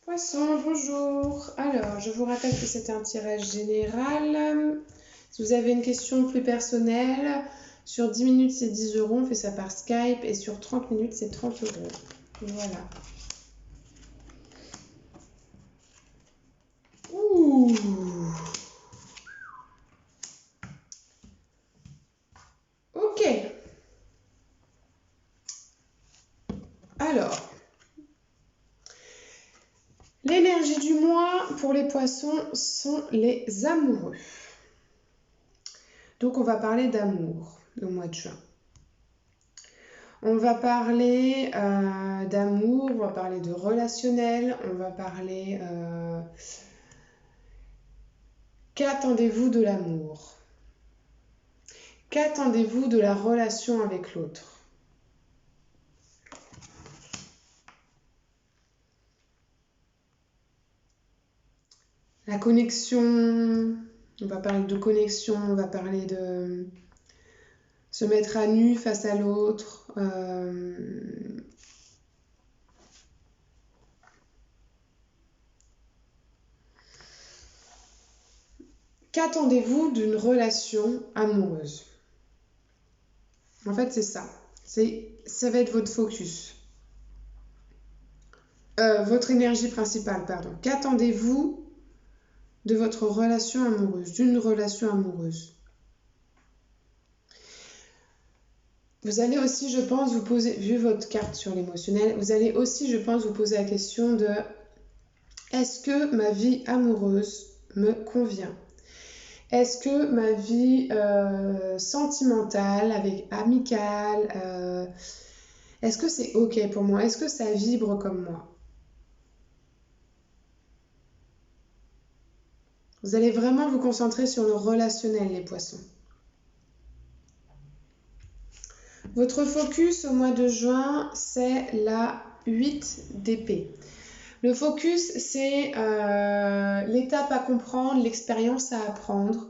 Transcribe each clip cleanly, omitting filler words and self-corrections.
Poisson, bonjour. Alors, je vous rappelle que c'est un tirage général. Si vous avez une question plus personnelle, sur 10 minutes c'est 10 €, on fait ça par Skype, et sur 30 minutes c'est 30 €. Voilà. Ouh. Ok. Alors, l'énergie du mois pour les poissons sont les amoureux. Donc on va parler d'amour au mois de juin. On va parler d'amour, on va parler de relationnel, on va parler... Qu'attendez-vous de l'amour? Qu'attendez-vous de la relation avec l'autre? La connexion, on va parler de connexion, on va parler de se mettre à nu face à l'autre. Qu'attendez-vous d'une relation amoureuse? En fait, c'est ça. Ça va être votre focus. Votre énergie principale, pardon. Qu'attendez-vous de votre relation amoureuse, d'une relation amoureuse? Vous allez aussi, je pense, vous poser, vu votre carte sur l'émotionnel, vous allez aussi, je pense, vous poser la question de est-ce que ma vie amoureuse me convient? Est-ce que ma vie sentimentale, amicale, est-ce que c'est ok pour moi? Est-ce que ça vibre comme moi? Vous allez vraiment vous concentrer sur le relationnel, les poissons. Votre focus au mois de juin, c'est la 8 d'épée. Le focus, c'est l'étape à comprendre, l'expérience à apprendre.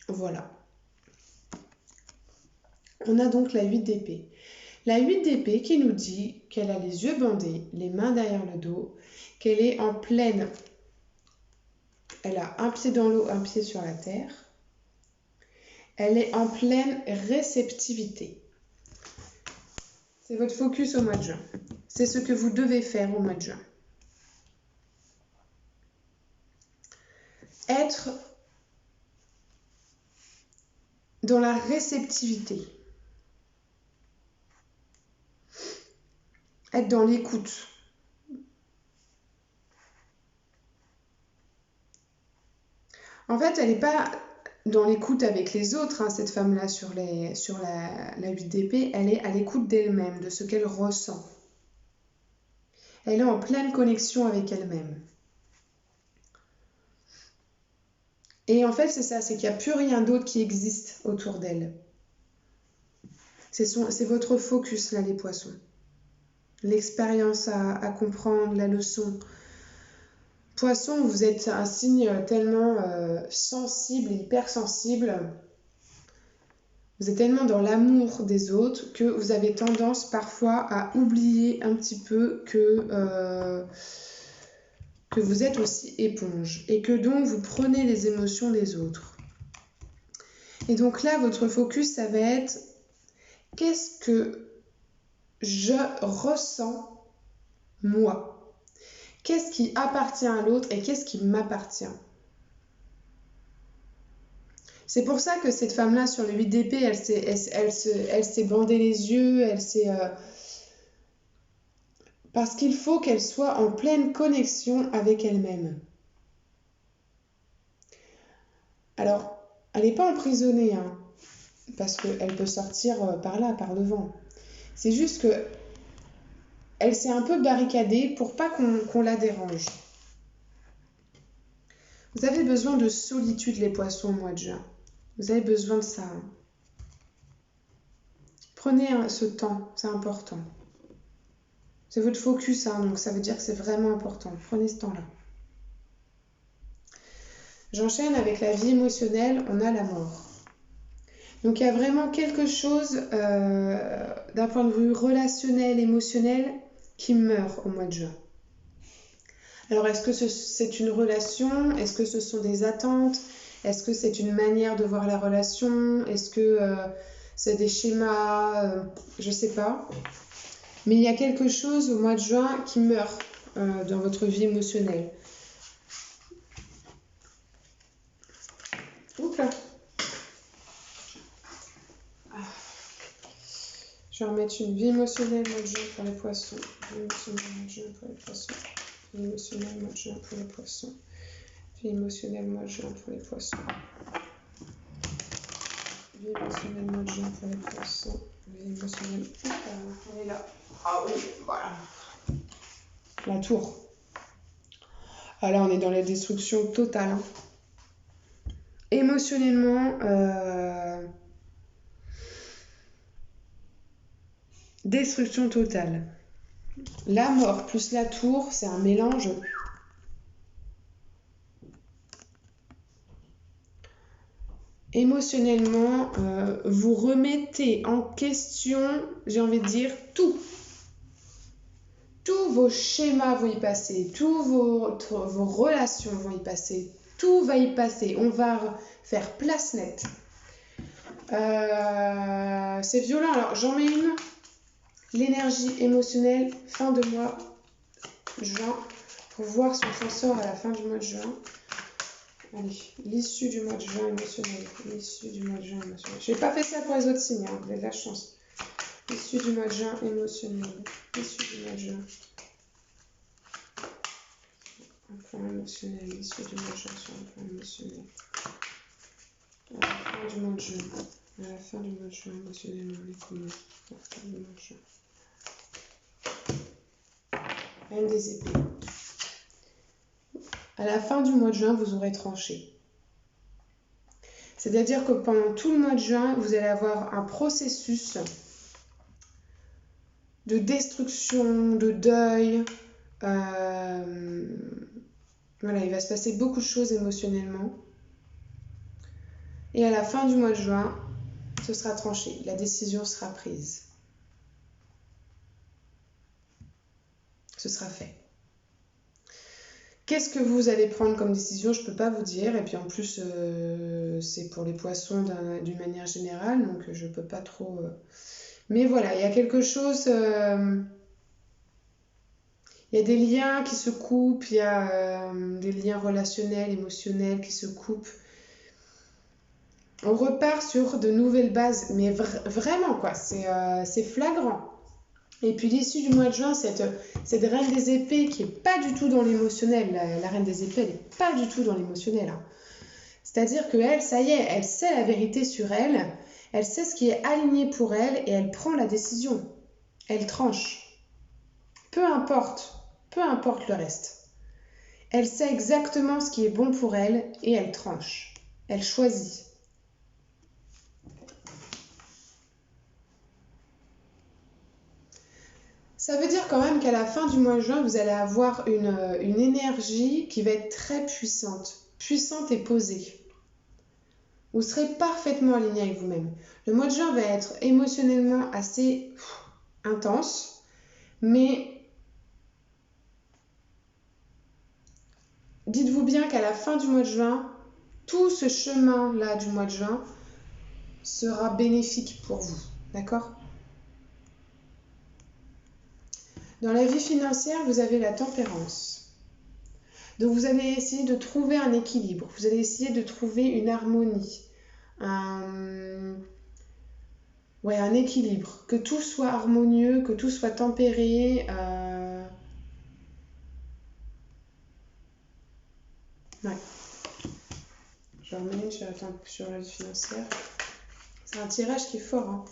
Voilà. On a donc la 8 d'épée. La 8 d'épée qui nous dit qu'elle a les yeux bandés, les mains derrière le dos, qu'elle est en pleine... Elle a un pied dans l'eau, un pied sur la terre. Elle est en pleine réceptivité. C'est votre focus au mois de juin. C'est ce que vous devez faire au mois de juin. Être dans la réceptivité. Être dans l'écoute. En fait, elle n'est pas dans l'écoute avec les autres, hein, cette femme-là, sur la 8 d'épée. Elle est à l'écoute d'elle-même, de ce qu'elle ressent. Elle est en pleine connexion avec elle-même. Et en fait, c'est ça, c'est qu'il n'y a plus rien d'autre qui existe autour d'elle. C'est votre focus, là, les poissons. L'expérience à comprendre, la leçon. Poisson, vous êtes un signe tellement sensible et hypersensible. Vous êtes tellement dans l'amour des autres que vous avez tendance parfois à oublier un petit peu que vous êtes aussi éponge et que donc vous prenez les émotions des autres. Et donc là, votre focus, ça va être qu'est-ce que je ressens moi? Qu'est-ce qui appartient à l'autre et qu'est-ce qui m'appartient? C'est pour ça que cette femme-là, sur le 8 d'épée, elle s'est bandé les yeux, elle s'est... Parce qu'il faut qu'elle soit en pleine connexion avec elle-même. Alors, elle n'est pas emprisonnée, hein, parce qu'elle peut sortir par là, par devant. C'est juste que elle s'est un peu barricadée pour pas qu'on la dérange. Vous avez besoin de solitude, les poissons, au mois de juin. Vous avez besoin de ça. Hein. Prenez ce temps, c'est important. C'est votre focus, hein, donc ça veut dire que c'est vraiment important. Prenez ce temps-là. J'enchaîne avec la vie émotionnelle, on a la mort. Donc il y a vraiment quelque chose d'un point de vue relationnel, émotionnel, qui meurt au mois de juin. Alors, est-ce que c'est une relation? Est-ce que ce sont des attentes? Est-ce que c'est une manière de voir la relation? Est-ce que c'est des schémas? Je ne sais pas. Mais il y a quelque chose au mois de juin qui meurt dans votre vie émotionnelle. Oups là. Je vais remettre une vie émotionnelle mois de juin pour les poissons. Vie émotionnelle mois de juin pour les poissons. Vie émotionnelle mois de juin pour les poissons. Vie émotionnelle mois de juin pour les poissons. Vie émotionnelle mois de juin pour les poissons. Vie émotionnelle. Elle est là. Ah oui, voilà. La tour. Ah là, on est dans la destruction totale. Hein. Émotionnellement, destruction totale. La mort plus la tour, c'est un mélange. Émotionnellement, vous remettez en question, j'ai envie de dire, tout. Tous vos schémas vont y passer, toutes vos relations vont y passer, tout va y passer. On va faire place nette. C'est violent. Alors, j'en mets une. L'énergie émotionnelle, fin de mois juin, pour voir si on s'en sort à la fin du mois de juin. Allez, l'issue du mois de juin émotionnel. L'issue du mois de juin émotionnel. Je n'ai pas fait ça pour les autres signes, hein, vous avez de la chance. L'issue du mois de juin émotionnel. L'issue du mois de juin. Un point émotionnel. L'issue du mois de juin sur un point émotionnel. À la fin du mois de juin. À la fin du mois de juin émotionnellement, on est combien? À la fin du mois de juin. Reine des épées. À la fin du mois de juin, vous aurez tranché. C'est-à-dire que pendant tout le mois de juin, vous allez avoir un processus de destruction, de deuil. Voilà, il va se passer beaucoup de choses émotionnellement. Et à la fin du mois de juin, ce sera tranché. La décision sera prise. Ce sera fait. Qu'est-ce que vous allez prendre comme décision? Je ne peux pas vous dire. Et puis en plus, c'est pour les poissons d'une manière générale. Donc je ne peux pas trop... Mais voilà, il y a quelque chose... Il y a des liens qui se coupent. Il y a des liens relationnels, émotionnels qui se coupent. On repart sur de nouvelles bases. Mais vraiment, quoi. C'est flagrant. Et puis l'issue du mois de juin, cette reine des épées qui n'est pas du tout dans l'émotionnel, la reine des épées, elle n'est pas du tout dans l'émotionnel. Hein. C'est-à-dire qu'elle, ça y est, elle sait la vérité sur elle, elle sait ce qui est aligné pour elle et elle prend la décision. Elle tranche. Peu importe le reste. Elle sait exactement ce qui est bon pour elle et elle tranche. Elle choisit. Ça veut dire quand même qu'à la fin du mois de juin, vous allez avoir une énergie qui va être très puissante et posée. Vous serez parfaitement aligné avec vous-même. Le mois de juin va être émotionnellement assez intense, mais dites-vous bien qu'à la fin du mois de juin, tout ce chemin-là du mois de juin sera bénéfique pour vous. D'accord ? Dans la vie financière, vous avez la tempérance. Donc vous allez essayer de trouver un équilibre, vous allez essayer de trouver une harmonie, un équilibre, que tout soit harmonieux, que tout soit tempéré. Ouais. Je remets sur la vie financière. C'est un tirage qui est fort. Hein.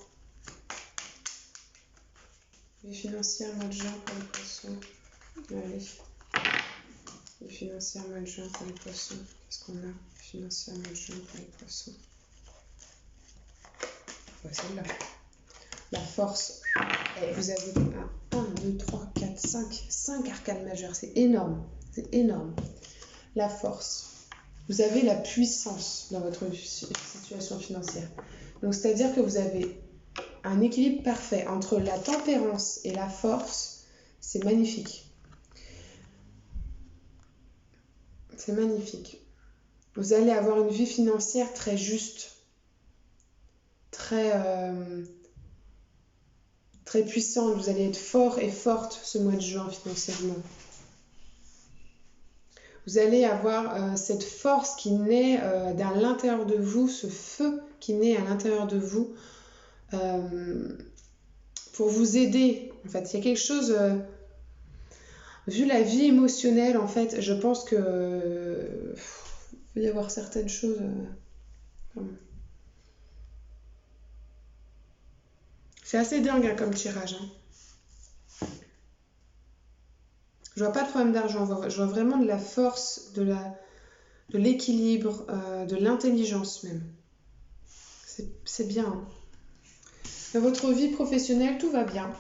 Vie financière, mois de juin pour les poissons. Allez. Vie financière, mois de juin pour les poissons. Qu'est-ce qu'on a? Vie financière, mois de juin pour les poissons. Celle-là. La force. Et vous avez 1, 2, 3, 4, 5 arcanes majeures. C'est énorme. C'est énorme. La force. Vous avez la puissance dans votre situation financière. Donc, c'est-à-dire que vous avez un équilibre parfait entre la tempérance et la force. C'est magnifique. C'est magnifique. Vous allez avoir une vie financière très juste, très, très puissante. Vous allez être fort et forte ce mois de juin financièrement. Vous allez avoir cette force qui naît dans l'intérieur de vous, ce feu qui naît à l'intérieur de vous pour vous aider. En fait, il y a quelque chose, vu la vie émotionnelle, en fait, je pense que il peut y avoir certaines choses. C'est assez dingue hein, comme tirage. Hein. Je vois pas de problème d'argent, je vois vraiment de la force, de l'équilibre, de l'intelligence même. C'est bien. Hein. Dans votre vie professionnelle, tout va bien.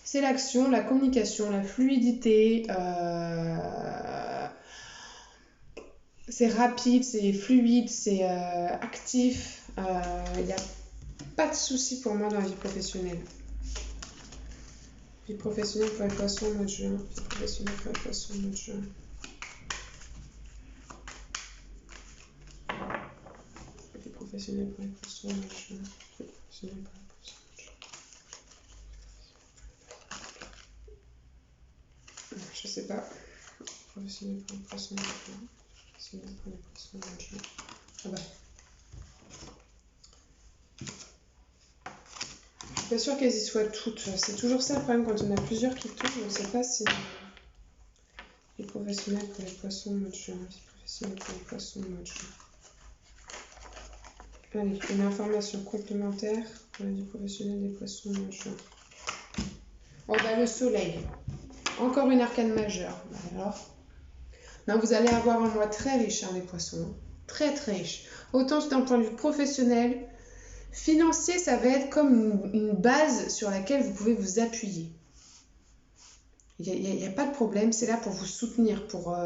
C'est l'action, la communication, la fluidité. C'est rapide, c'est fluide, c'est actif. Il n'y a pas de souci pour moi dans la vie professionnelle. Vie professionnelle pour les poissons, mois de juin. Vie professionnelle pour les poissons, mois de juin. Vie professionnelle pour les poissons, mois de juin. Vie professionnelle pour les poissons, mois de juin. Je sais pas. Professionnel pour les poissons, mois de juin. Professionnel pour les poissons, mois de juin. Ah bah. Je suis pas sûre qu'elles y soient toutes. C'est toujours ça le problème quand on a plusieurs qui tournent. On ne sait pas si. Vie professionnelle pour les poissons, mois de juin. Vie professionnelle pour les poissons, mois de juin. Allez, une information complémentaire pour la vie professionnelle des poissons, mois de juin. Oh bah le soleil. Encore une arcane majeure. Bah alors. Non, vous allez avoir un mois très riche, hein, les poissons. Très très riche. Autant d'un point de vue professionnel. Financier, ça va être comme une base sur laquelle vous pouvez vous appuyer. Il n'y a pas de problème, c'est là pour vous soutenir, pour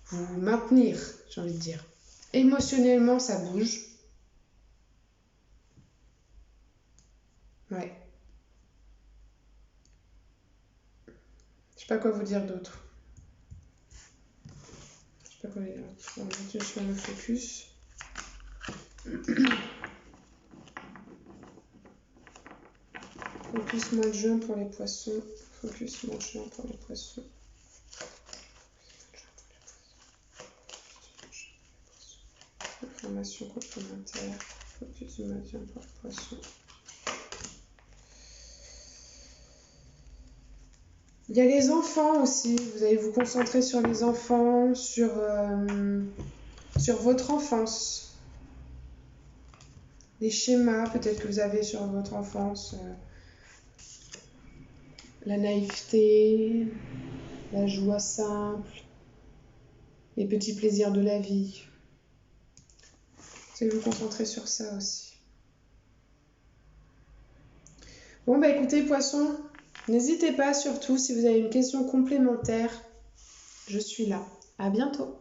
vous maintenir, j'ai envie de dire. Émotionnellement, ça bouge. Ouais. Je sais pas quoi vous dire d'autre. Je sais pas quoi vous dire d'autre. On va continuer sur le focus. Focus mois de juin pour les poissons. Focus mois de juin pour les poissons. Information complémentaire. Focus du mois de juin pour les poissons. Il y a les enfants aussi. Vous allez vous concentrer sur les enfants, sur votre enfance. Les schémas peut-être que vous avez sur votre enfance. La naïveté, la joie simple, les petits plaisirs de la vie. Vous allez vous concentrer sur ça aussi. Bon bah écoutez poissons, n'hésitez pas surtout si vous avez une question complémentaire, je suis là. À bientôt.